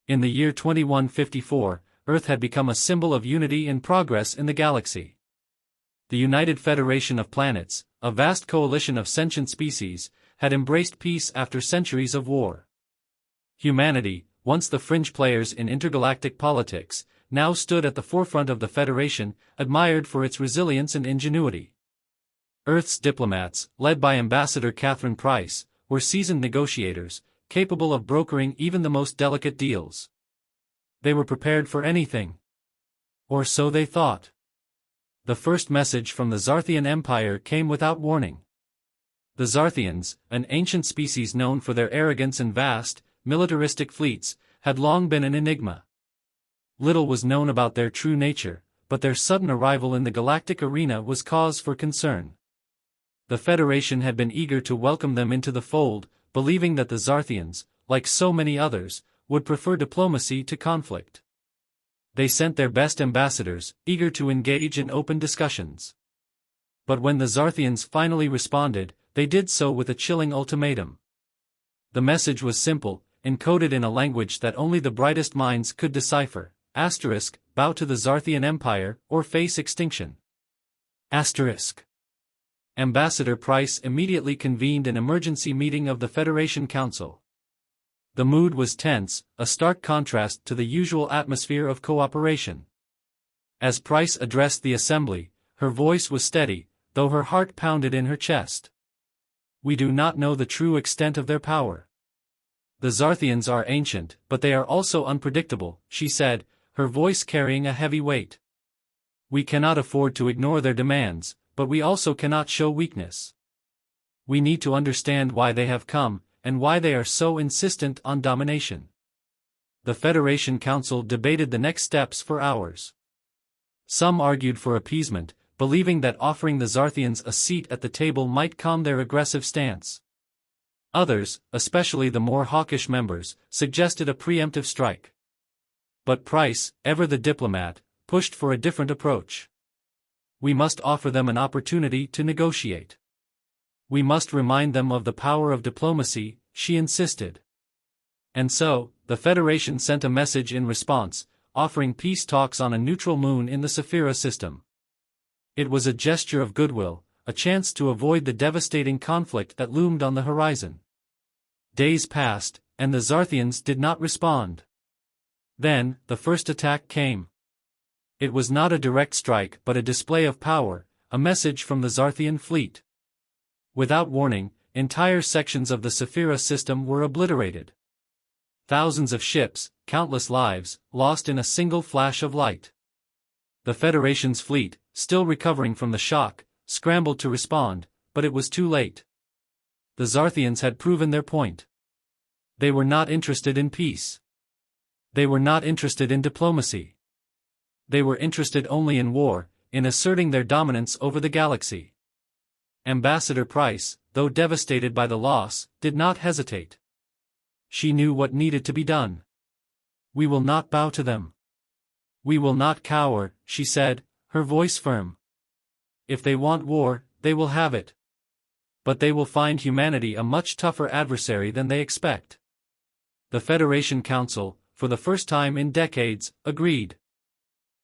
In the year 2154, Earth had become a symbol of unity and progress in the galaxy. The United Federation of Planets, a vast coalition of sentient species, had embraced peace after centuries of war. Humanity, once the fringe players in intergalactic politics, now stood at the forefront of the Federation, admired for its resilience and ingenuity. Earth's diplomats, led by Ambassador Catherine Price, were seasoned negotiators, capable of brokering even the most delicate deals. They were prepared for anything. Or so they thought. The first message from the Zarthian Empire came without warning. The Zarthians, an ancient species known for their arrogance and vast, militaristic fleets, had long been an enigma. Little was known about their true nature, but their sudden arrival in the galactic arena was cause for concern. The Federation had been eager to welcome them into the fold, believing that the Zarthians, like so many others, would prefer diplomacy to conflict. They sent their best ambassadors, eager to engage in open discussions. But when the Zarthians finally responded, they did so with a chilling ultimatum. The message was simple, encoded in a language that only the brightest minds could decipher. Bow to the Zarthian Empire, or face extinction. Ambassador Price immediately convened an emergency meeting of the Federation Council. The mood was tense, a stark contrast to the usual atmosphere of cooperation. As Price addressed the assembly, her voice was steady, though her heart pounded in her chest. We do not know the true extent of their power. The Zarthians are ancient, but they are also unpredictable, she said, her voice carrying a heavy weight. We cannot afford to ignore their demands, but we also cannot show weakness. We need to understand why they have come, and why they are so insistent on domination. The Federation Council debated the next steps for hours. Some argued for appeasement, believing that offering the Zarthians a seat at the table might calm their aggressive stance. Others, especially the more hawkish members, suggested a preemptive strike. But Price, ever the diplomat, pushed for a different approach. We must offer them an opportunity to negotiate. We must remind them of the power of diplomacy, she insisted. And so, the Federation sent a message in response, offering peace talks on a neutral moon in the Saphira system. It was a gesture of goodwill, a chance to avoid the devastating conflict that loomed on the horizon. Days passed, and the Zarthians did not respond. Then, the first attack came. It was not a direct strike but a display of power, a message from the Zarthian fleet. Without warning, entire sections of the Saphira system were obliterated. Thousands of ships, countless lives, lost in a single flash of light. The Federation's fleet, still recovering from the shock, scrambled to respond, but it was too late. The Zarthians had proven their point. They were not interested in peace. They were not interested in diplomacy. They were interested only in war, in asserting their dominance over the galaxy. Ambassador Price, though devastated by the loss, did not hesitate. She knew what needed to be done. We will not bow to them. We will not cower, she said, her voice firm. If they want war, they will have it. But they will find humanity a much tougher adversary than they expect. The Federation Council, for the first time in decades, agreed.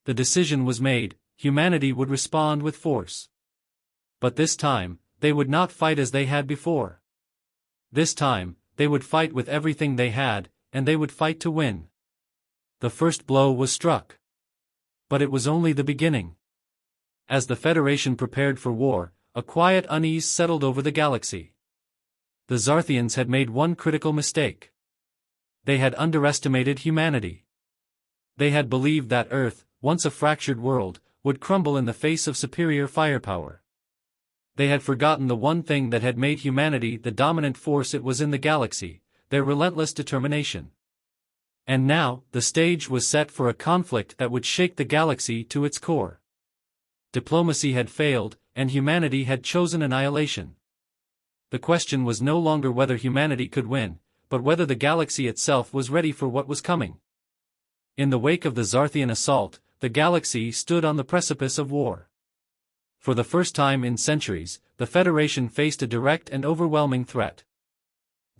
The decision was made, humanity would respond with force. But this time, they would not fight as they had before. This time, they would fight with everything they had, and they would fight to win. The first blow was struck. But it was only the beginning. As the Federation prepared for war, a quiet unease settled over the galaxy. The Zarthians had made one critical mistake. They had underestimated humanity. They had believed that Earth, once a fractured world, would crumble in the face of superior firepower. They had forgotten the one thing that had made humanity the dominant force it was in the galaxy, their relentless determination. And now, the stage was set for a conflict that would shake the galaxy to its core. Diplomacy had failed, and humanity had chosen annihilation. The question was no longer whether humanity could win, but whether the galaxy itself was ready for what was coming. In the wake of the Zarthian assault, the galaxy stood on the precipice of war. For the first time in centuries, the Federation faced a direct and overwhelming threat.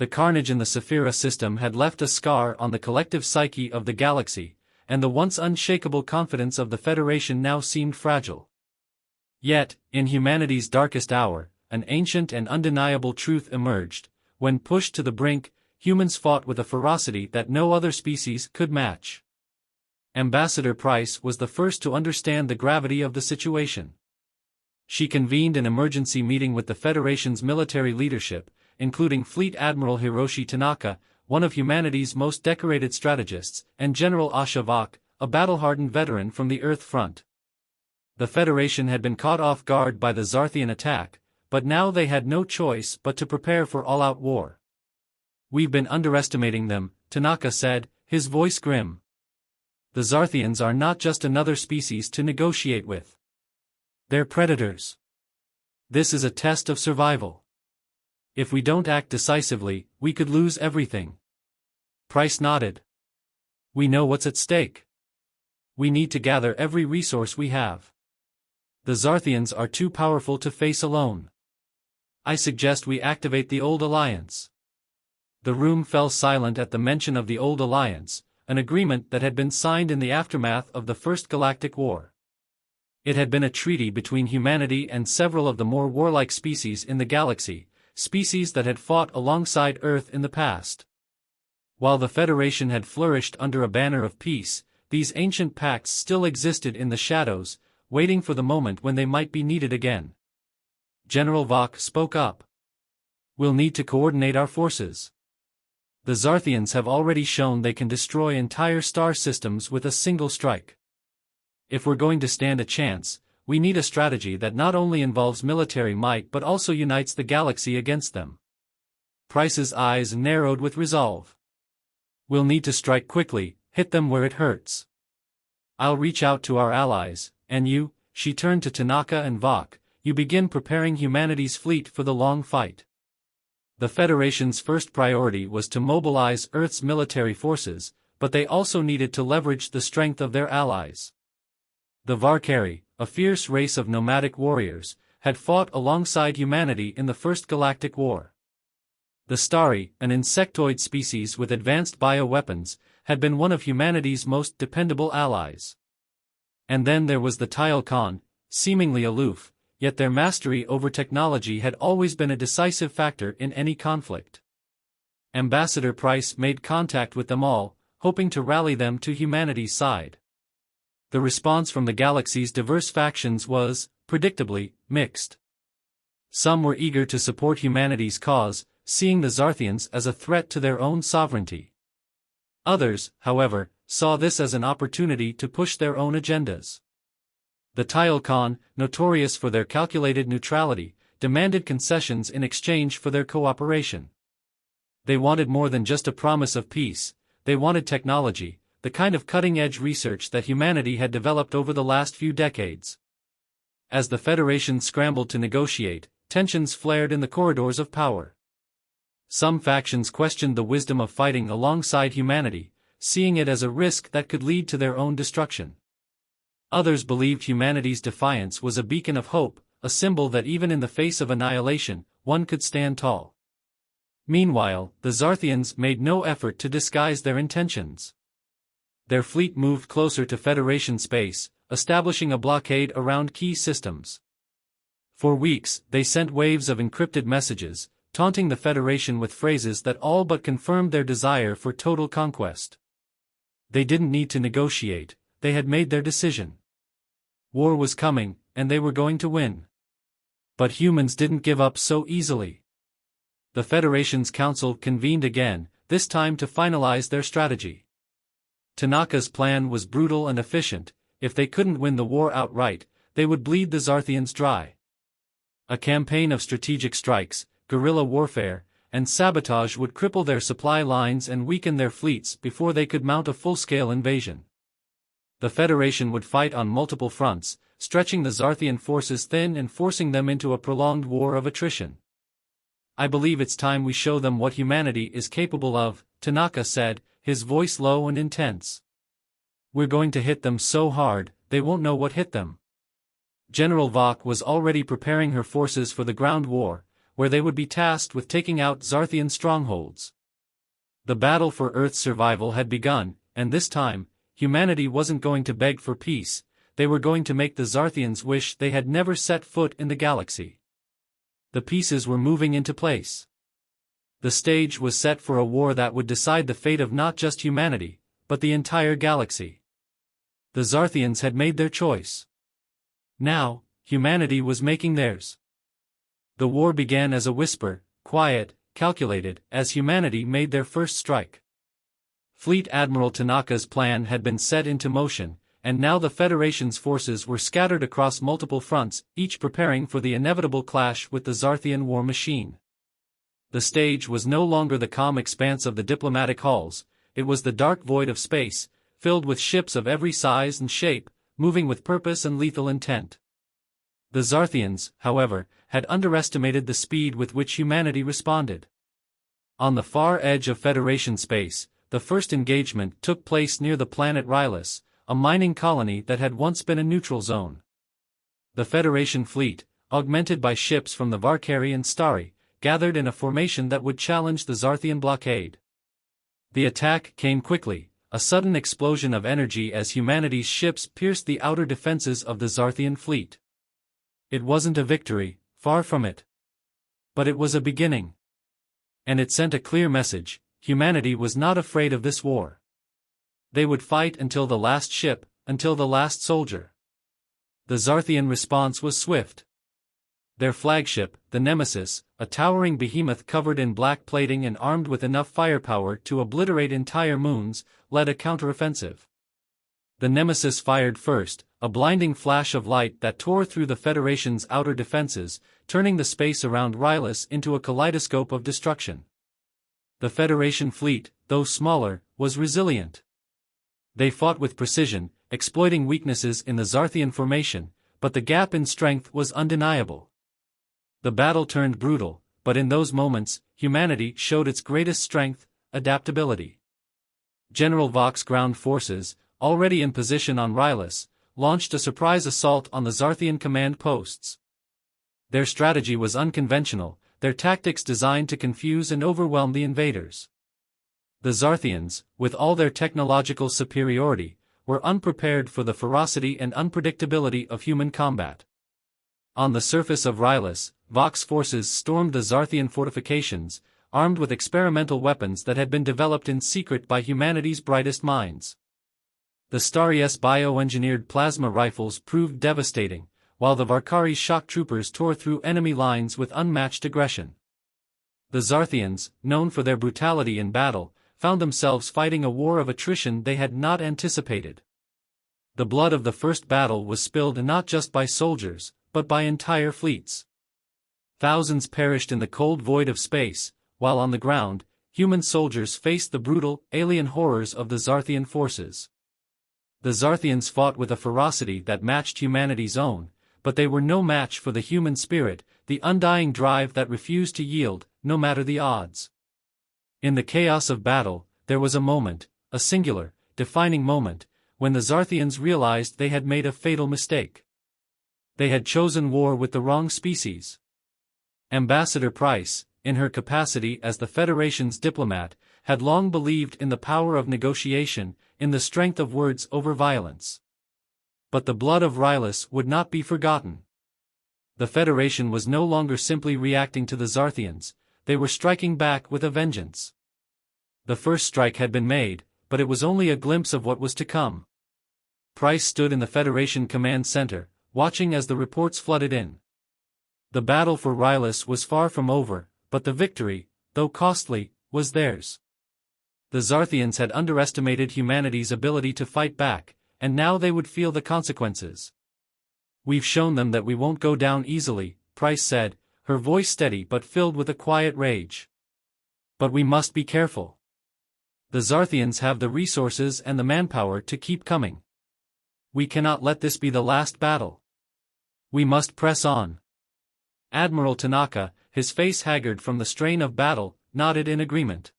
The carnage in the Saphira system had left a scar on the collective psyche of the galaxy, and the once unshakable confidence of the Federation now seemed fragile. Yet, in humanity's darkest hour, an ancient and undeniable truth emerged: when pushed to the brink, humans fought with a ferocity that no other species could match. Ambassador Price was the first to understand the gravity of the situation. She convened an emergency meeting with the Federation's military leadership, including Fleet Admiral Hiroshi Tanaka, one of humanity's most decorated strategists, and General Asha Vok, a battle-hardened veteran from the Earth front. The Federation had been caught off guard by the Zarthian attack, but now they had no choice but to prepare for all-out war. "We've been underestimating them," Tanaka said, his voice grim. "The Zarthians are not just another species to negotiate with. They're predators. This is a test of survival. If we don't act decisively, we could lose everything." Price nodded. "We know what's at stake. We need to gather every resource we have. The Zarthians are too powerful to face alone. I suggest we activate the Old Alliance." The room fell silent at the mention of the Old Alliance, an agreement that had been signed in the aftermath of the First Galactic War. It had been a treaty between humanity and several of the more warlike species in the galaxy, species that had fought alongside Earth in the past. While the Federation had flourished under a banner of peace, these ancient pacts still existed in the shadows, waiting for the moment when they might be needed again. General Vok spoke up. "We'll need to coordinate our forces. The Zarthians have already shown they can destroy entire star systems with a single strike. If we're going to stand a chance, we need a strategy that not only involves military might but also unites the galaxy against them." Price's eyes narrowed with resolve. "We'll need to strike quickly, hit them where it hurts. I'll reach out to our allies, and you," she turned to Tanaka and Vok, "you begin preparing humanity's fleet for the long fight." The Federation's first priority was to mobilize Earth's military forces, but they also needed to leverage the strength of their allies. The Varkari, a fierce race of nomadic warriors, had fought alongside humanity in the First Galactic War. The Stari, an insectoid species with advanced bioweapons, had been one of humanity's most dependable allies. And then there was the Tile Khan, seemingly aloof, yet their mastery over technology had always been a decisive factor in any conflict. Ambassador Price made contact with them all, hoping to rally them to humanity's side. The response from the galaxy's diverse factions was, predictably, mixed. Some were eager to support humanity's cause, seeing the Zarthians as a threat to their own sovereignty. Others, however, saw this as an opportunity to push their own agendas. The Tile Khan, notorious for their calculated neutrality, demanded concessions in exchange for their cooperation. They wanted more than just a promise of peace, they wanted technology, the kind of cutting-edge research that humanity had developed over the last few decades. As the Federation scrambled to negotiate, tensions flared in the corridors of power. Some factions questioned the wisdom of fighting alongside humanity, seeing it as a risk that could lead to their own destruction. Others believed humanity's defiance was a beacon of hope, a symbol that even in the face of annihilation, one could stand tall. Meanwhile, the Zarthians made no effort to disguise their intentions. Their fleet moved closer to Federation space, establishing a blockade around key systems. For weeks, they sent waves of encrypted messages, taunting the Federation with phrases that all but confirmed their desire for total conquest. They didn't need to negotiate, they had made their decision. War was coming, and they were going to win. But humans didn't give up so easily. The Federation's council convened again, this time to finalize their strategy. Tanaka's plan was brutal and efficient: if they couldn't win the war outright, they would bleed the Zarthians dry. A campaign of strategic strikes, guerrilla warfare, and sabotage would cripple their supply lines and weaken their fleets before they could mount a full-scale invasion. The Federation would fight on multiple fronts, stretching the Zarthian forces thin and forcing them into a prolonged war of attrition. "I believe it's time we show them what humanity is capable of," Tanaka said, his voice low and intense. "We're going to hit them so hard, they won't know what hit them." General Vok was already preparing her forces for the ground war, where they would be tasked with taking out Zarthian strongholds. The battle for Earth's survival had begun, and this time, humanity wasn't going to beg for peace, they were going to make the Zarthians wish they had never set foot in the galaxy. The pieces were moving into place. The stage was set for a war that would decide the fate of not just humanity, but the entire galaxy. The Zarthians had made their choice. Now, humanity was making theirs. The war began as a whisper, quiet, calculated, as humanity made their first strike. Fleet Admiral Tanaka's plan had been set into motion, and now the Federation's forces were scattered across multiple fronts, each preparing for the inevitable clash with the Zarthian war machine. The stage was no longer the calm expanse of the diplomatic halls, it was the dark void of space, filled with ships of every size and shape, moving with purpose and lethal intent. The Zarthians, however, had underestimated the speed with which humanity responded. On the far edge of Federation space, the first engagement took place near the planet Rylus, a mining colony that had once been a neutral zone. The Federation fleet, augmented by ships from the Varkari and Stari, gathered in a formation that would challenge the Zarthian blockade. The attack came quickly, a sudden explosion of energy as humanity's ships pierced the outer defenses of the Zarthian fleet. It wasn't a victory, far from it. But it was a beginning. And it sent a clear message: humanity was not afraid of this war. They would fight until the last ship, until the last soldier. The Zarthian response was swift. Their flagship, the Nemesis, a towering behemoth covered in black plating and armed with enough firepower to obliterate entire moons, led a counteroffensive. The Nemesis fired first, a blinding flash of light that tore through the Federation's outer defenses, turning the space around Rylus into a kaleidoscope of destruction. The Federation fleet, though smaller, was resilient. They fought with precision, exploiting weaknesses in the Zarthian formation, but the gap in strength was undeniable. The battle turned brutal, but in those moments, humanity showed its greatest strength: adaptability. General Vox's ground forces, already in position on Rylus, launched a surprise assault on the Zarthian command posts. Their strategy was unconventional, their tactics designed to confuse and overwhelm the invaders. The Zarthians, with all their technological superiority, were unprepared for the ferocity and unpredictability of human combat. On the surface of Rylus, Vox's forces stormed the Zarthian fortifications, armed with experimental weapons that had been developed in secret by humanity's brightest minds. The Stari's bioengineered plasma rifles proved devastating, while the Varkari's shock troopers tore through enemy lines with unmatched aggression. The Zarthians, known for their brutality in battle, found themselves fighting a war of attrition they had not anticipated. The blood of the first battle was spilled not just by soldiers, but by entire fleets. Thousands perished in the cold void of space, while on the ground, human soldiers faced the brutal, alien horrors of the Zarthian forces. The Zarthians fought with a ferocity that matched humanity's own, but they were no match for the human spirit, the undying drive that refused to yield, no matter the odds. In the chaos of battle, there was a moment, a singular, defining moment, when the Zarthians realized they had made a fatal mistake. They had chosen war with the wrong species. Ambassador Price, in her capacity as the Federation's diplomat, had long believed in the power of negotiation, in the strength of words over violence. But the blood of Rylus would not be forgotten. The Federation was no longer simply reacting to the Zarthians, they were striking back with a vengeance. The first strike had been made, but it was only a glimpse of what was to come. Price stood in the Federation command center, watching as the reports flooded in. The battle for Rylus was far from over, but the victory, though costly, was theirs. The Zarthians had underestimated humanity's ability to fight back, and now they would feel the consequences. "We've shown them that we won't go down easily," Price said, her voice steady but filled with a quiet rage. "But we must be careful. The Zarthians have the resources and the manpower to keep coming. We cannot let this be the last battle. We must press on." Admiral Tanaka, his face haggard from the strain of battle, nodded in agreement.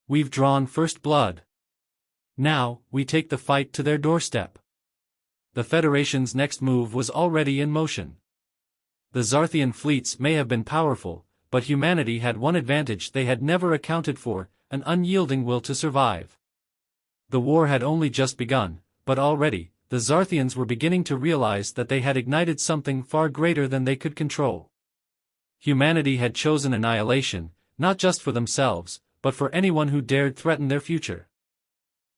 "We've drawn first blood. Now, we take the fight to their doorstep." The Federation's next move was already in motion. The Zarthian fleets may have been powerful, but humanity had one advantage they had never accounted for: an unyielding will to survive. The war had only just begun, but already, the Zarthians were beginning to realize that they had ignited something far greater than they could control. Humanity had chosen annihilation, not just for themselves, but for anyone who dared threaten their future.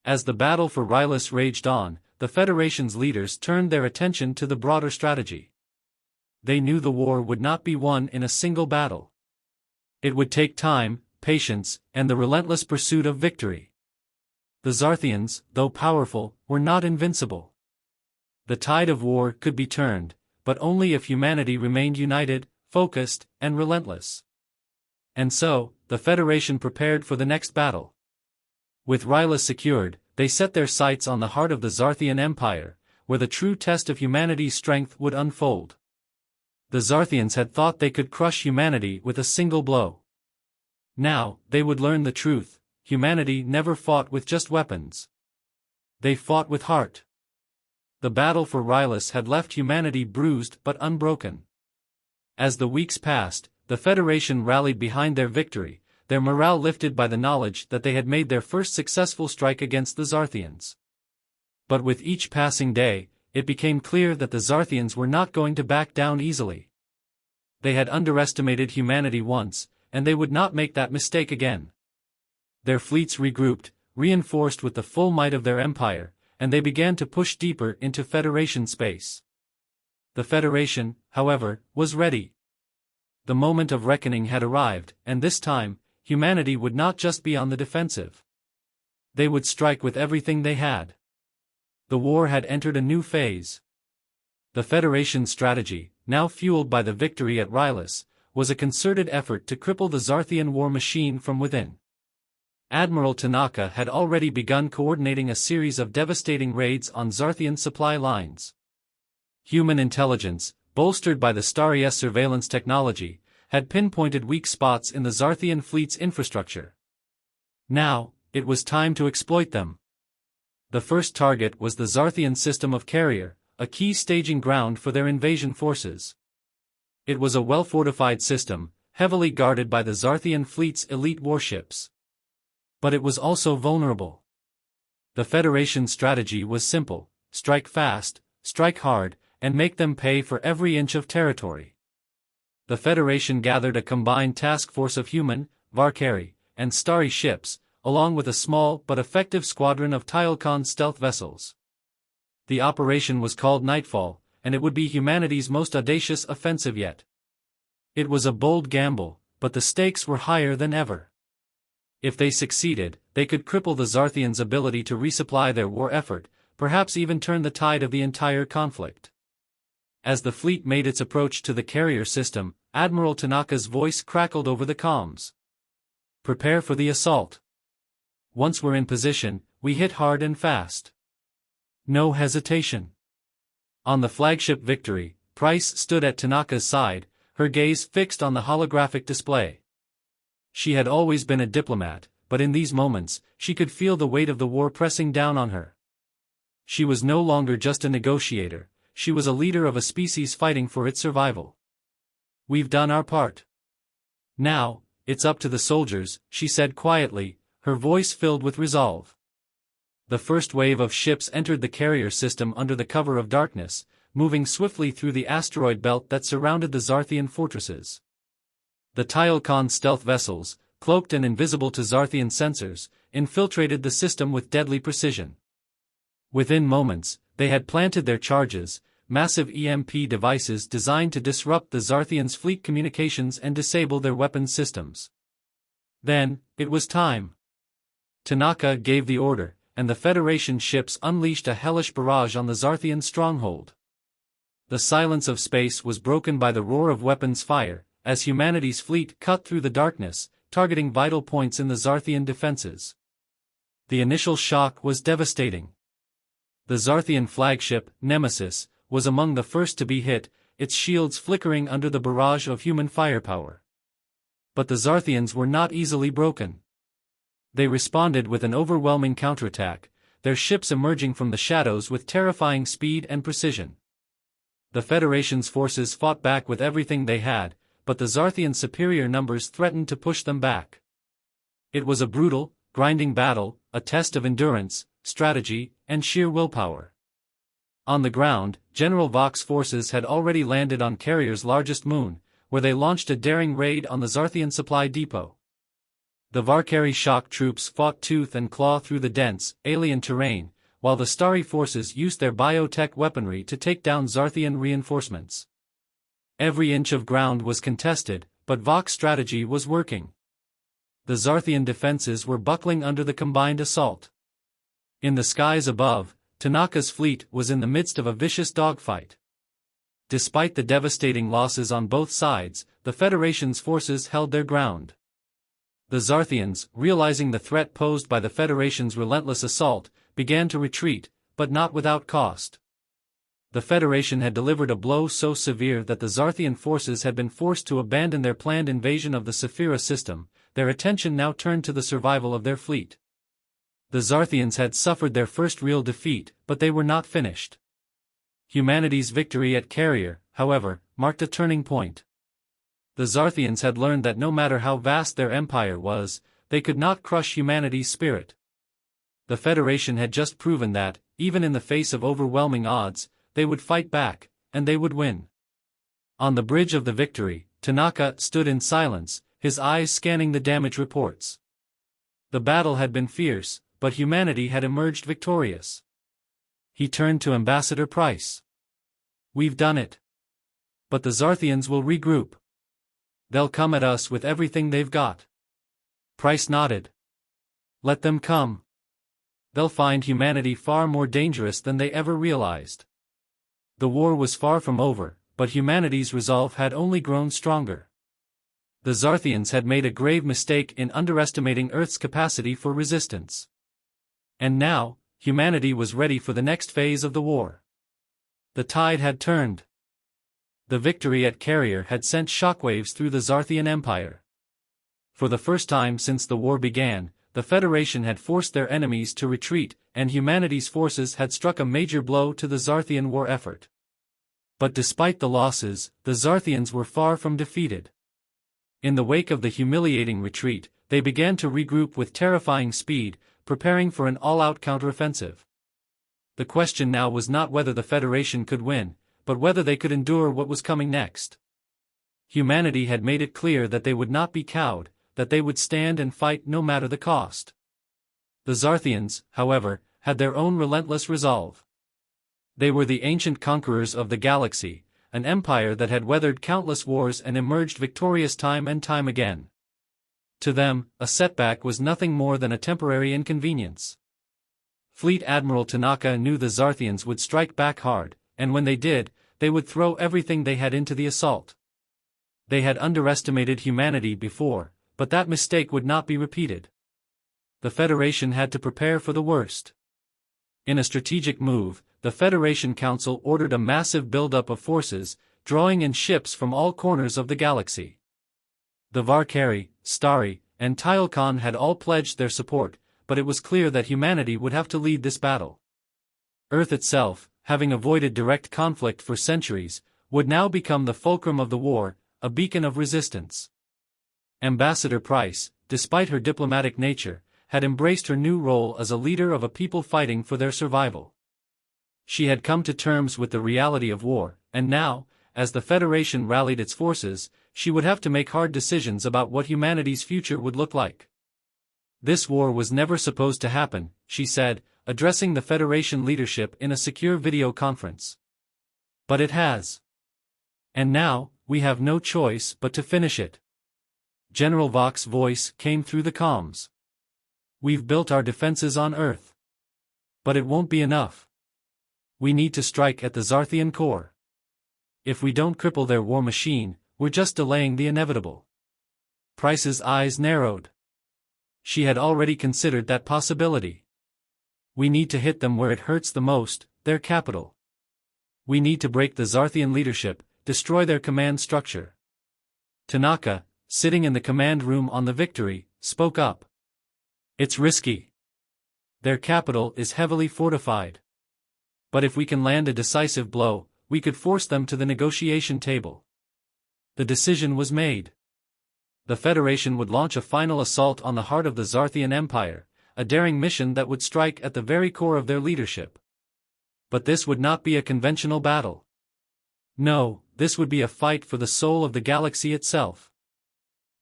As the battle for Rylus raged on, the Federation's leaders turned their attention to the broader strategy. They knew the war would not be won in a single battle. It would take time, patience, and the relentless pursuit of victory. The Zarthians, though powerful, were not invincible. The tide of war could be turned, but only if humanity remained united, focused, and relentless. And so, the Federation prepared for the next battle. With Rylus secured, they set their sights on the heart of the Zarthian Empire, where the true test of humanity's strength would unfold. The Zarthians had thought they could crush humanity with a single blow. Now, they would learn the truth: humanity never fought with just weapons. They fought with heart. The battle for Rylus had left humanity bruised but unbroken. As the weeks passed, the Federation rallied behind their victory, their morale lifted by the knowledge that they had made their first successful strike against the Zarthians. But with each passing day, it became clear that the Zarthians were not going to back down easily. They had underestimated humanity once, and they would not make that mistake again. Their fleets regrouped, reinforced with the full might of their empire, and they began to push deeper into Federation space. The Federation, however, was ready. The moment of reckoning had arrived, and this time, humanity would not just be on the defensive. They would strike with everything they had. The war had entered a new phase. The Federation's strategy, now fueled by the victory at Rylus, was a concerted effort to cripple the Zarthian war machine from within. Admiral Tanaka had already begun coordinating a series of devastating raids on Zarthian supply lines. Human intelligence, bolstered by the Starry surveillance technology, had pinpointed weak spots in the Zarthian fleet's infrastructure. Now, it was time to exploit them. The first target was the Zarthian system of carrier, a key staging ground for their invasion forces. It was a well-fortified system, heavily guarded by the Zarthian fleet's elite warships. But it was also vulnerable. The Federation's strategy was simple: strike fast, strike hard, and make them pay for every inch of territory. The Federation gathered a combined task force of human, Valkyrie, and Starry ships, along with a small but effective squadron of Tylcon stealth vessels. The operation was called Nightfall, and it would be humanity's most audacious offensive yet. It was a bold gamble, but the stakes were higher than ever. If they succeeded, they could cripple the Zarthians' ability to resupply their war effort, perhaps even turn the tide of the entire conflict. As the fleet made its approach to the carrier system, Admiral Tanaka's voice crackled over the comms. "Prepare for the assault. Once we're in position, we hit hard and fast. No hesitation." On the flagship Victory, Price stood at Tanaka's side, her gaze fixed on the holographic display. She had always been a diplomat, but in these moments, she could feel the weight of the war pressing down on her. She was no longer just a negotiator, she was a leader of a species fighting for its survival. "We've done our part. Now, it's up to the soldiers," she said quietly, her voice filled with resolve. The first wave of ships entered the carrier system under the cover of darkness, moving swiftly through the asteroid belt that surrounded the Zarthian fortresses. The Tylcon stealth vessels, cloaked and invisible to Zarthian sensors, infiltrated the system with deadly precision. Within moments, they had planted their charges, massive EMP devices designed to disrupt the Zarthians' fleet communications and disable their weapons systems. Then, it was time. Tanaka gave the order, and the Federation ships unleashed a hellish barrage on the Zarthian stronghold. The silence of space was broken by the roar of weapons fire, as humanity's fleet cut through the darkness, targeting vital points in the Zarthian defenses. The initial shock was devastating. The Zarthian flagship, Nemesis, was among the first to be hit, its shields flickering under the barrage of human firepower. But the Zarthians were not easily broken. They responded with an overwhelming counterattack, their ships emerging from the shadows with terrifying speed and precision. The Federation's forces fought back with everything they had, but the Zarthian superior numbers threatened to push them back. It was a brutal, grinding battle, a test of endurance, strategy, and sheer willpower. On the ground, General Vox's forces had already landed on Carrier's largest moon, where they launched a daring raid on the Zarthian supply depot. The Varkari shock troops fought tooth and claw through the dense, alien terrain, while the Starry forces used their biotech weaponry to take down Zarthian reinforcements. Every inch of ground was contested, but Vox's strategy was working. The Zarthian defenses were buckling under the combined assault. In the skies above, Tanaka's fleet was in the midst of a vicious dogfight. Despite the devastating losses on both sides, the Federation's forces held their ground. The Zarthians, realizing the threat posed by the Federation's relentless assault, began to retreat, but not without cost. The Federation had delivered a blow so severe that the Zarthian forces had been forced to abandon their planned invasion of the Saphira system. Their attention now turned to the survival of their fleet. The Zarthians had suffered their first real defeat, but they were not finished. Humanity's victory at Carrier, however, marked a turning point. The Zarthians had learned that no matter how vast their empire was, they could not crush humanity's spirit. The Federation had just proven that, even in the face of overwhelming odds, they would fight back, and they would win. On the bridge of the victory, Tanaka stood in silence, his eyes scanning the damage reports. The battle had been fierce, but humanity had emerged victorious. He turned to Ambassador Price. "We've done it. But the Zarthians will regroup. They'll come at us with everything they've got." Price nodded. "Let them come. They'll find humanity far more dangerous than they ever realized." The war was far from over, but humanity's resolve had only grown stronger. The Zarthians had made a grave mistake in underestimating Earth's capacity for resistance. And now, humanity was ready for the next phase of the war. The tide had turned. The victory at Carrier had sent shockwaves through the Zarthian Empire. For the first time since the war began, the Federation had forced their enemies to retreat, and humanity's forces had struck a major blow to the Zarthian war effort. But despite the losses, the Zarthians were far from defeated. In the wake of the humiliating retreat, they began to regroup with terrifying speed, preparing for an all-out counteroffensive. The question now was not whether the Federation could win, but whether they could endure what was coming next. Humanity had made it clear that they would not be cowed, that they would stand and fight no matter the cost. The Zarthians, however, had their own relentless resolve. They were the ancient conquerors of the galaxy, an empire that had weathered countless wars and emerged victorious time and time again. To them, a setback was nothing more than a temporary inconvenience. Fleet Admiral Tanaka knew the Zarthians would strike back hard, and when they did, they would throw everything they had into the assault. They had underestimated humanity before, but that mistake would not be repeated. The Federation had to prepare for the worst. In a strategic move, the Federation Council ordered a massive buildup of forces, drawing in ships from all corners of the galaxy. The Varkari, Starry, and Tylcon had all pledged their support, but it was clear that humanity would have to lead this battle. Earth itself, having avoided direct conflict for centuries, would now become the fulcrum of the war, a beacon of resistance. Ambassador Price, despite her diplomatic nature, had embraced her new role as a leader of a people fighting for their survival. She had come to terms with the reality of war, and now, as the Federation rallied its forces, she would have to make hard decisions about what humanity's future would look like. "This war was never supposed to happen," she said, addressing the Federation leadership in a secure video conference. "But it has. And now, we have no choice but to finish it." General Vox's voice came through the comms. "We've built our defenses on Earth. But it won't be enough. We need to strike at the Zarthian core. If we don't cripple their war machine, we're just delaying the inevitable." Price's eyes narrowed. She had already considered that possibility. "We need to hit them where it hurts the most, their capital. We need to break the Zarthian leadership, destroy their command structure." Tanaka, sitting in the command room on the Victory, spoke up. "It's risky. Their capital is heavily fortified. But if we can land a decisive blow, we could force them to the negotiation table." The decision was made. The Federation would launch a final assault on the heart of the Zarthian Empire, a daring mission that would strike at the very core of their leadership. But this would not be a conventional battle. No, this would be a fight for the soul of the galaxy itself.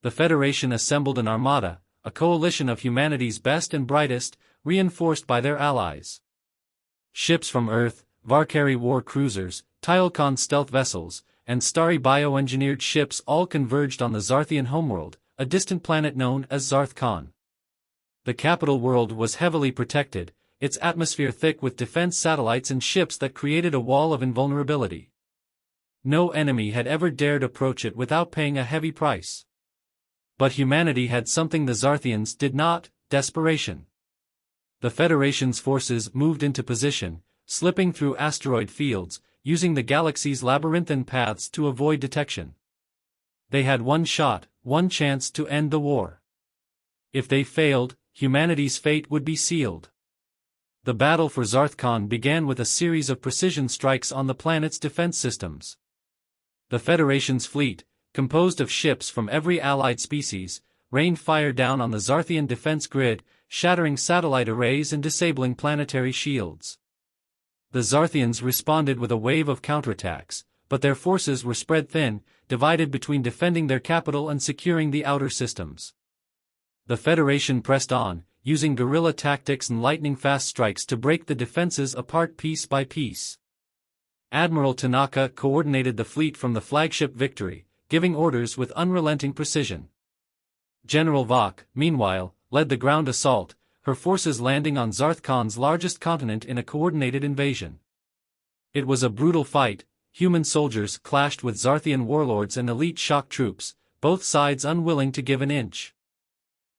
The Federation assembled an armada, a coalition of humanity's best and brightest, reinforced by their allies. Ships from Earth, Varkari war cruisers, Tylcon stealth vessels, and starry bioengineered ships all converged on the Zarthian homeworld, a distant planet known as Zarth-Khan. The capital world was heavily protected, its atmosphere thick with defense satellites and ships that created a wall of invulnerability. No enemy had ever dared approach it without paying a heavy price. But humanity had something the Zarthians did not: desperation. The Federation's forces moved into position, slipping through asteroid fields, using the galaxy's labyrinthine paths to avoid detection. They had one shot, one chance to end the war. If they failed, humanity's fate would be sealed. The battle for Zarth-Khan began with a series of precision strikes on the planet's defense systems. The Federation's fleet, composed of ships from every allied species, rained fire down on the Zarthian defense grid, shattering satellite arrays and disabling planetary shields. The Zarthians responded with a wave of counterattacks, but their forces were spread thin, divided between defending their capital and securing the outer systems. The Federation pressed on, using guerrilla tactics and lightning-fast strikes to break the defenses apart piece by piece. Admiral Tanaka coordinated the fleet from the flagship Victory, giving orders with unrelenting precision. General Vok, meanwhile, led the ground assault, her forces landing on Zarth-Khan's largest continent in a coordinated invasion. It was a brutal fight. Human soldiers clashed with Zarthian warlords and elite shock troops, both sides unwilling to give an inch.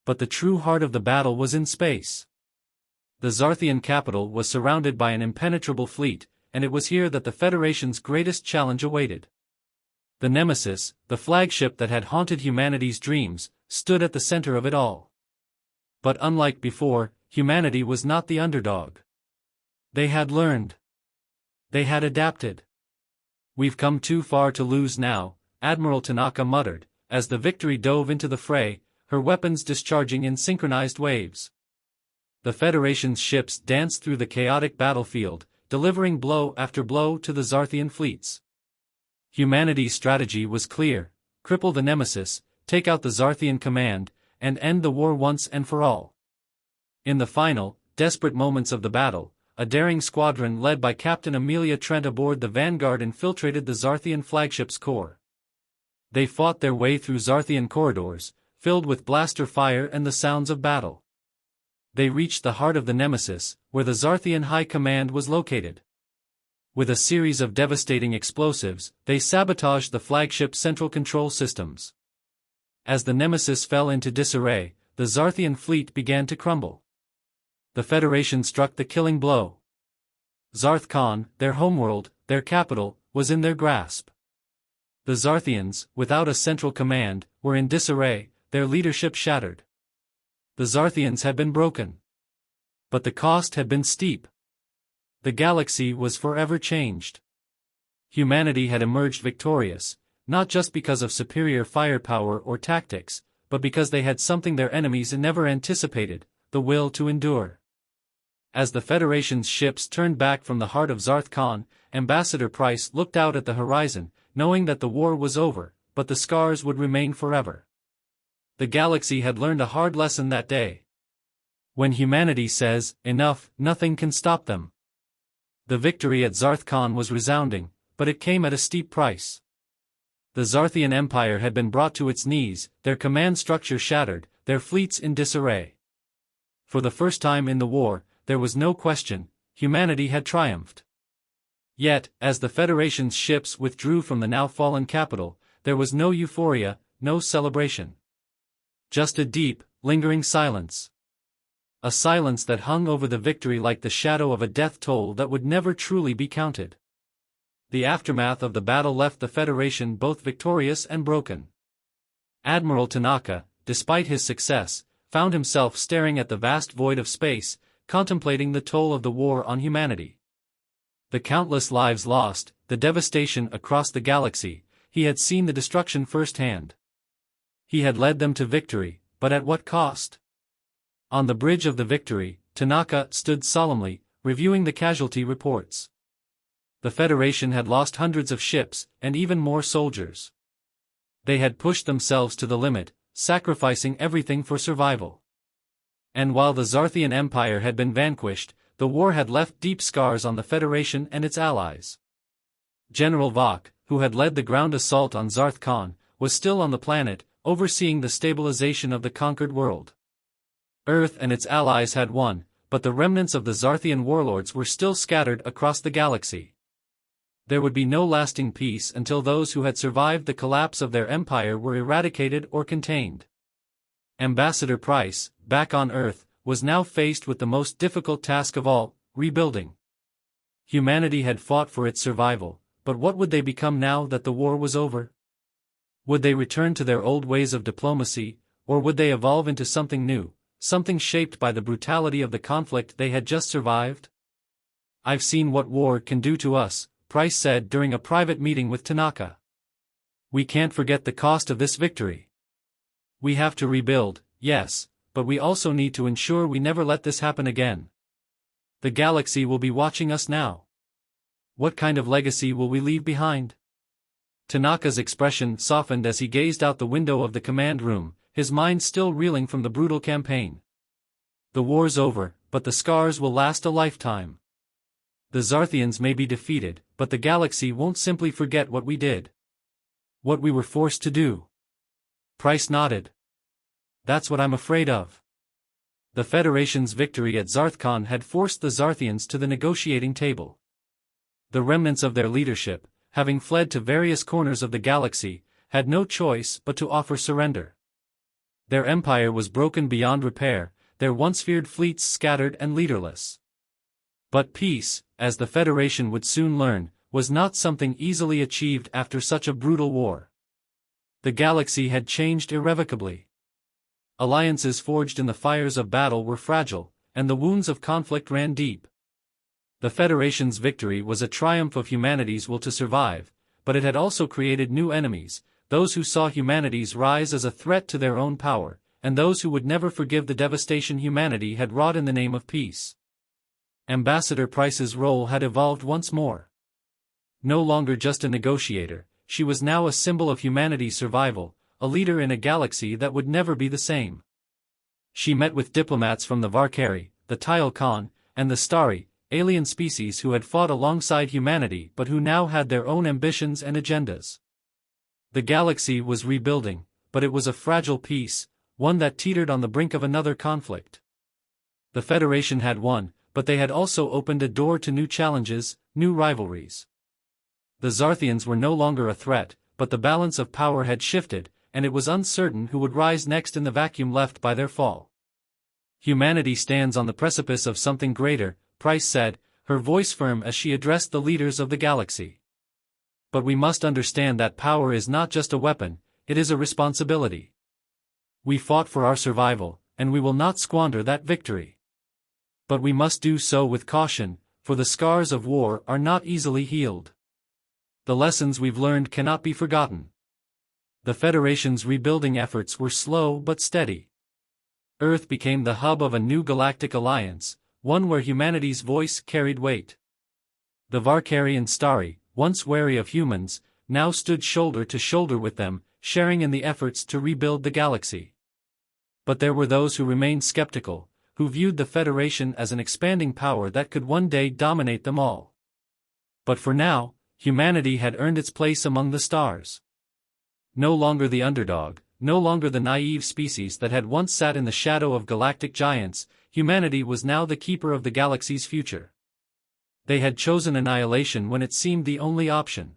But the true heart of the battle was in space. The Zarthian capital was surrounded by an impenetrable fleet, and it was here that the Federation's greatest challenge awaited. The Nemesis, the flagship that had haunted humanity's dreams, stood at the center of it all. But unlike before, humanity was not the underdog. They had learned. They had adapted. "We've come too far to lose now," Admiral Tanaka muttered, as the Victory dove into the fray, her weapons discharging in synchronized waves. The Federation's ships danced through the chaotic battlefield, delivering blow after blow to the Zarthian fleets. Humanity's strategy was clear: cripple the Nemesis, take out the Zarthian command, and end the war once and for all. In the final, desperate moments of the battle, a daring squadron led by Captain Amelia Trent aboard the Vanguard infiltrated the Zarthian flagship's core. They fought their way through Zarthian corridors, filled with blaster fire and the sounds of battle. They reached the heart of the Nemesis, where the Zarthian High Command was located. With a series of devastating explosives, they sabotaged the flagship's central control systems. As the Nemesis fell into disarray, the Zarthian fleet began to crumble. The Federation struck the killing blow. Zarth-Khan, their homeworld, their capital, was in their grasp. The Zarthians, without a central command, were in disarray, their leadership shattered. The Zarthians had been broken. But the cost had been steep. The galaxy was forever changed. Humanity had emerged victorious, not just because of superior firepower or tactics, but because they had something their enemies never anticipated: the will to endure. As the Federation's ships turned back from the heart of Zarth-Khan, Ambassador Price looked out at the horizon, knowing that the war was over, but the scars would remain forever. The galaxy had learned a hard lesson that day. When humanity says, "enough," nothing can stop them. The victory at Zarth-Khan was resounding, but it came at a steep price. The Zarthian Empire had been brought to its knees, their command structure shattered, their fleets in disarray. For the first time in the war, there was no question: humanity had triumphed. Yet, as the Federation's ships withdrew from the now fallen capital, there was no euphoria, no celebration. Just a deep, lingering silence. A silence that hung over the victory like the shadow of a death toll that would never truly be counted. The aftermath of the battle left the Federation both victorious and broken. Admiral Tanaka, despite his success, found himself staring at the vast void of space, contemplating the toll of the war on humanity. The countless lives lost, the devastation across the galaxy. he had seen the destruction firsthand. He had led them to victory, but at what cost? On the bridge of the Victory, Tanaka stood solemnly, reviewing the casualty reports. The Federation had lost hundreds of ships, and even more soldiers. They had pushed themselves to the limit, sacrificing everything for survival. And while the Zarthian Empire had been vanquished, the war had left deep scars on the Federation and its allies. General Vok, who had led the ground assault on Zarth Khan, was still on the planet, overseeing the stabilization of the conquered world. Earth and its allies had won, but the remnants of the Zarthian warlords were still scattered across the galaxy. There would be no lasting peace until those who had survived the collapse of their empire were eradicated or contained. Ambassador Price, back on Earth, was now faced with the most difficult task of all, rebuilding. Humanity had fought for its survival, but what would they become now that the war was over? Would they return to their old ways of diplomacy, or would they evolve into something new, something shaped by the brutality of the conflict they had just survived? "I've seen what war can do to us," Price said during a private meeting with Tanaka. "We can't forget the cost of this victory. We have to rebuild, yes, but we also need to ensure we never let this happen again. The galaxy will be watching us now. What kind of legacy will we leave behind?" Tanaka's expression softened as he gazed out the window of the command room, his mind still reeling from the brutal campaign. "The war's over, but the scars will last a lifetime. The Zarthians may be defeated, but the galaxy won't simply forget what we did. What we were forced to do." Price nodded. "That's what I'm afraid of." The Federation's victory at Zarth-Khan had forced the Zarthians to the negotiating table. The remnants of their leadership, having fled to various corners of the galaxy, had no choice but to offer surrender. Their empire was broken beyond repair, their once feared fleets scattered and leaderless. But peace, as the Federation would soon learn, was not something easily achieved after such a brutal war. The galaxy had changed irrevocably. Alliances forged in the fires of battle were fragile, and the wounds of conflict ran deep. The Federation's victory was a triumph of humanity's will to survive, but it had also created new enemies, those who saw humanity's rise as a threat to their own power, and those who would never forgive the devastation humanity had wrought in the name of peace. Ambassador Price's role had evolved once more. No longer just a negotiator, she was now a symbol of humanity's survival, a leader in a galaxy that would never be the same. She met with diplomats from the Varkari, the Tile Khan, and the Starry, alien species who had fought alongside humanity but who now had their own ambitions and agendas. The galaxy was rebuilding, but it was a fragile peace, one that teetered on the brink of another conflict. The Federation had won, but they had also opened a door to new challenges, new rivalries. The Zarthians were no longer a threat, but the balance of power had shifted, and it was uncertain who would rise next in the vacuum left by their fall. "Humanity stands on the precipice of something greater," Price said, her voice firm as she addressed the leaders of the galaxy. "But we must understand that power is not just a weapon, it is a responsibility. We fought for our survival, and we will not squander that victory. But we must do so with caution, for the scars of war are not easily healed. The lessons we've learned cannot be forgotten." The Federation's rebuilding efforts were slow but steady. Earth became the hub of a new galactic alliance, one where humanity's voice carried weight. The Varkari and Starry, once wary of humans, now stood shoulder to shoulder with them, sharing in the efforts to rebuild the galaxy. But there were those who remained skeptical, who viewed the Federation as an expanding power that could one day dominate them all. But for now, humanity had earned its place among the stars. No longer the underdog, no longer the naive species that had once sat in the shadow of galactic giants, humanity was now the keeper of the galaxy's future. They had chosen annihilation when it seemed the only option.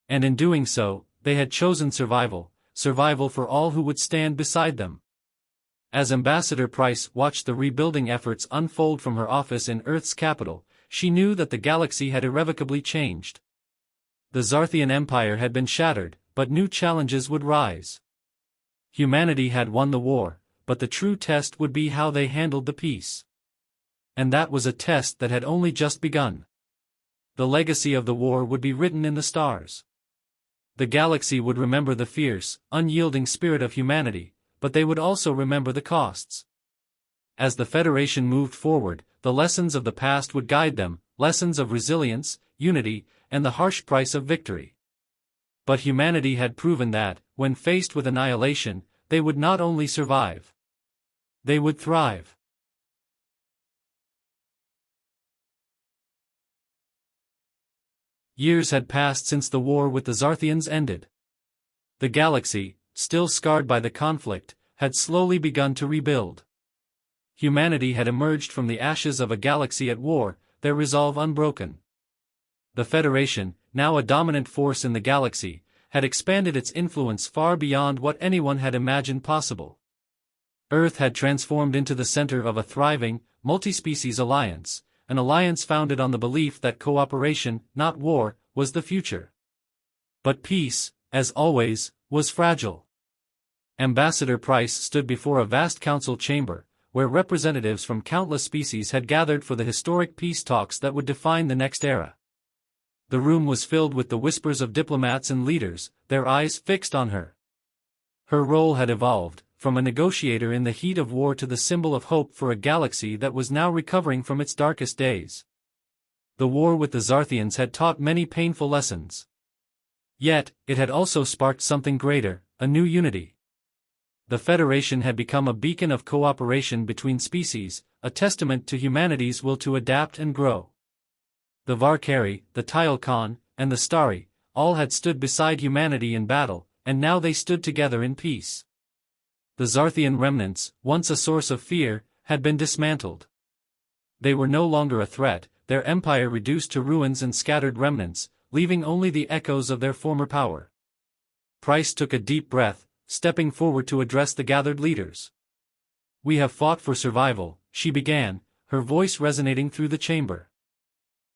And in doing so, they had chosen survival, survival for all who would stand beside them. As Ambassador Price watched the rebuilding efforts unfold from her office in Earth's capital, she knew that the galaxy had irrevocably changed. The Zarthian Empire had been shattered, but new challenges would rise. Humanity had won the war, but the true test would be how they handled the peace. And that was a test that had only just begun. The legacy of the war would be written in the stars. The galaxy would remember the fierce, unyielding spirit of humanity, but they would also remember the costs. As the Federation moved forward, the lessons of the past would guide them, lessons of resilience, unity, and the harsh price of victory. But humanity had proven that, when faced with annihilation, they would not only survive. They would thrive. Years had passed since the war with the Zarthians ended. The galaxy, still scarred by the conflict, had slowly begun to rebuild. Humanity had emerged from the ashes of a galaxy at war, their resolve unbroken. The Federation, now a dominant force in the galaxy, had expanded its influence far beyond what anyone had imagined possible. Earth had transformed into the center of a thriving, multi-species alliance, an alliance founded on the belief that cooperation, not war, was the future. But peace, as always, was fragile. Ambassador Price stood before a vast council chamber, where representatives from countless species had gathered for the historic peace talks that would define the next era. The room was filled with the whispers of diplomats and leaders, their eyes fixed on her. Her role had evolved, from a negotiator in the heat of war to the symbol of hope for a galaxy that was now recovering from its darkest days. The war with the Zarthians had taught many painful lessons. Yet, it had also sparked something greater, a new unity. The Federation had become a beacon of cooperation between species, a testament to humanity's will to adapt and grow. The Varkari, the Tylkon, and the Starry, all had stood beside humanity in battle, and now they stood together in peace. The Zarthian remnants, once a source of fear, had been dismantled. They were no longer a threat, their empire reduced to ruins and scattered remnants, leaving only the echoes of their former power. Price took a deep breath, stepping forward to address the gathered leaders. "We have fought for survival," she began, her voice resonating through the chamber.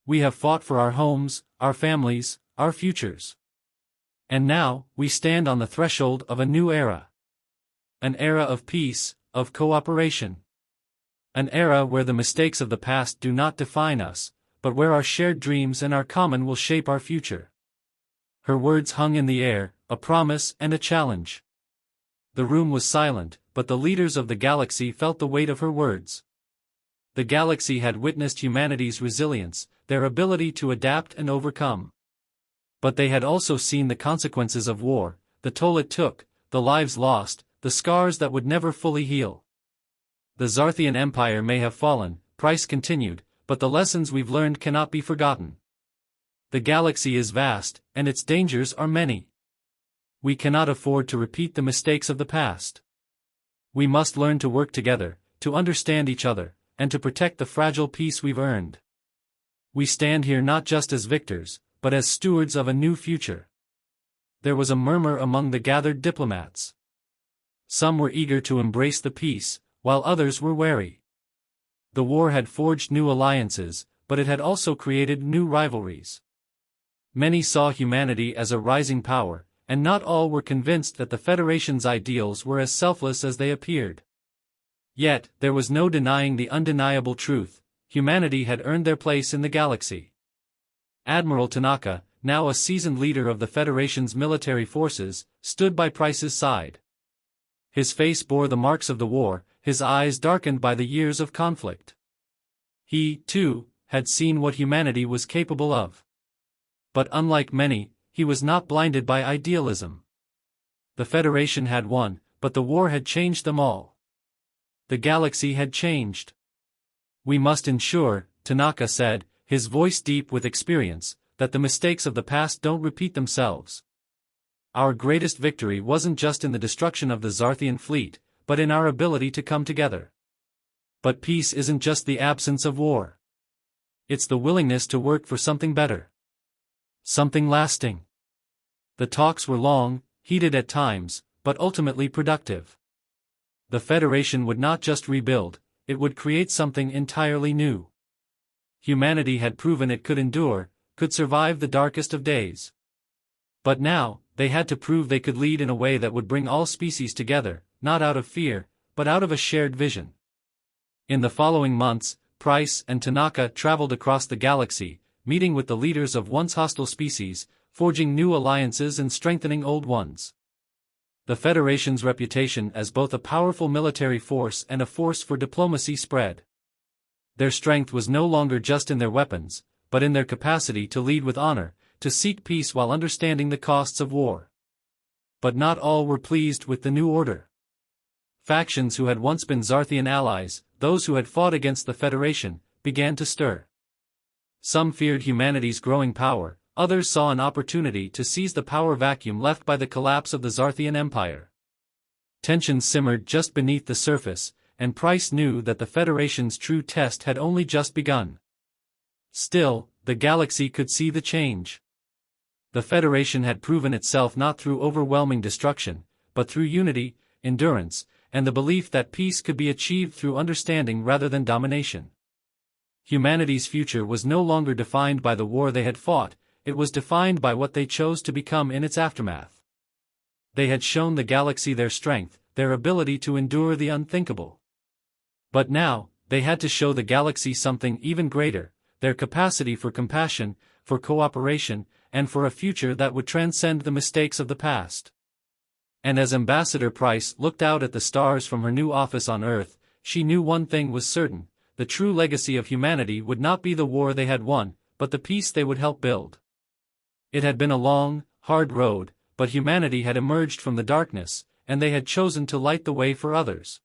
"We have fought for our homes, our families, our futures. And now, we stand on the threshold of a new era. An era of peace, of cooperation. An era where the mistakes of the past do not define us, but where our shared dreams and our common will shape our future." Her words hung in the air, a promise and a challenge. The room was silent, but the leaders of the galaxy felt the weight of her words. The galaxy had witnessed humanity's resilience, their ability to adapt and overcome. But they had also seen the consequences of war, the toll it took, the lives lost, the scars that would never fully heal. "The Zarthian Empire may have fallen," Price continued, "but the lessons we've learned cannot be forgotten. The galaxy is vast, and its dangers are many. We cannot afford to repeat the mistakes of the past. We must learn to work together, to understand each other, and to protect the fragile peace we've earned. We stand here not just as victors, but as stewards of a new future." There was a murmur among the gathered diplomats. Some were eager to embrace the peace, while others were wary. The war had forged new alliances, but it had also created new rivalries. Many saw humanity as a rising power, and not all were convinced that the Federation's ideals were as selfless as they appeared. Yet, there was no denying the undeniable truth: humanity had earned their place in the galaxy. Admiral Tanaka, now a seasoned leader of the Federation's military forces, stood by Price's side. His face bore the marks of the war, his eyes darkened by the years of conflict. He, too, had seen what humanity was capable of. But unlike many, he was not blinded by idealism. The Federation had won, but the war had changed them all. The galaxy had changed. "We must ensure," Tanaka said, his voice deep with experience, "that the mistakes of the past don't repeat themselves. Our greatest victory wasn't just in the destruction of the Zarthian fleet, but in our ability to come together. But peace isn't just the absence of war. It's the willingness to work for something better. Something lasting." The talks were long, heated at times, but ultimately productive. The Federation would not just rebuild, it would create something entirely new. Humanity had proven it could endure, could survive the darkest of days. But now, they had to prove they could lead in a way that would bring all species together, not out of fear, but out of a shared vision. In the following months, Price and Tanaka traveled across the galaxy, meeting with the leaders of once hostile species, forging new alliances and strengthening old ones. The Federation's reputation as both a powerful military force and a force for diplomacy spread. Their strength was no longer just in their weapons, but in their capacity to lead with honor, to seek peace while understanding the costs of war. But not all were pleased with the new order. Factions who had once been Zarthian allies, those who had fought against the Federation, began to stir. Some feared humanity's growing power, others saw an opportunity to seize the power vacuum left by the collapse of the Zarthian Empire. Tensions simmered just beneath the surface, and Price knew that the Federation's true test had only just begun. Still, the galaxy could see the change. The Federation had proven itself not through overwhelming destruction, but through unity, endurance, and the belief that peace could be achieved through understanding rather than domination. Humanity's future was no longer defined by the war they had fought, it was defined by what they chose to become in its aftermath. They had shown the galaxy their strength, their ability to endure the unthinkable. But now, they had to show the galaxy something even greater, their capacity for compassion, for cooperation, and for a future that would transcend the mistakes of the past. And as Ambassador Price looked out at the stars from her new office on Earth, she knew one thing was certain: the true legacy of humanity would not be the war they had won, but the peace they would help build. It had been a long, hard road, but humanity had emerged from the darkness, and they had chosen to light the way for others.